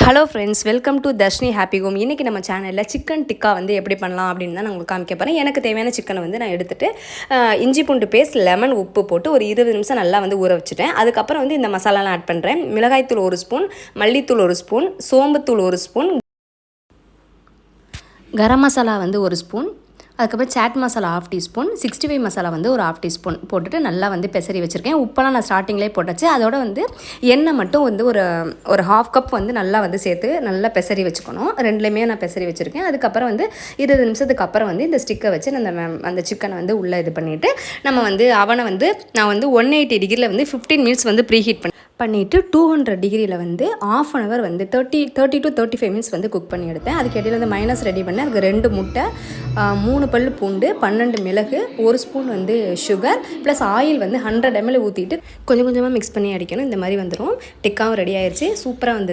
Hello friends, welcome to Darshini happy home. இன்றைக்கி நம்ம சேனலில் சிக்கன் டிக்கா வந்து எப்படி பண்ணலாம் அப்படின்னு தான் நான் உங்களுக்கு காமிக்க போகிறேன். எனக்கு தேவையான சிக்கனை வந்து நான் எடுத்துகிட்டு இஞ்சி பூண்டு பேஸ்ட், லெமன், உப்பு போட்டு ஒரு 20 நிமிஷம் நல்லா வந்து ஊற வச்சுட்டேன். அதுக்கப்புறம் வந்து இந்த மசாலாலாம் ஆட் பண்ணுறேன். மிளகாய்த்தூள் 1 ஸ்பூன், மல்லித்தூள் 1 ஸ்பூன், சோம்புத்தூள் 1 ஸ்பூன், கரம் மசாலா வந்து 1 ஸ்பூன், அதுக்கப்புறம் சாட் மசாலா 1/2 டீஸ்பூன், 65 மசாலா வந்து ஒரு 1/2 டீஸ்பூன் போட்டுட்டு நல்லா வந்து பெசரி வச்சுருக்கேன். உப்பெல்லாம் நான் ஸ்டார்டிங்லேயே போட்டாச்சு. அதோட வந்து எண்ணெய் மட்டும் வந்து ஒரு 1/2 கப் வந்து நல்லா வந்து சேர்த்து நல்லா பெசரி வச்சுக்கணும். ரெண்டுலேயுமே நான் பெசரி வச்சுருக்கேன். அதுக்கப்புறம் வந்து 20 நிமிஷத்துக்கு அப்புறம் வந்து இந்த ஸ்டிக்கை வச்சு அந்த சிக்கனை வந்து உள்ளே இது பண்ணிவிட்டு நம்ம வந்து அவனை வந்து நான் வந்து 180 டிகிரியில் வந்து 15 மினிட்ஸ் வந்து ப்ரீ ஹீட் பண்ணிவிட்டு 200 டிகிரியில் வந்து ½ அன் ஹவர் வந்து 30 to 35 மினிட்ஸ் வந்து குக் பண்ணி எடுத்தேன். அதுக்கு இடையில வந்து மைனஸ் ரெடி பண்ணேன். அதுக்கு 2 முட்டை, 3 பல் பூண்டு, 12 மிளகு, 1 ஸ்பூன் வந்து சுகர் ப்ளஸ் ஆயில் வந்து 100 ml ஊற்றிட்டு கொஞ்சம் கொஞ்சமாக மிக்ஸ் பண்ணி அடிக்கணும். இந்த மாதிரி வந்துடும். டிக்காவும் ரெடி ஆயிடுச்சு. சூப்பராக வந்துடுது.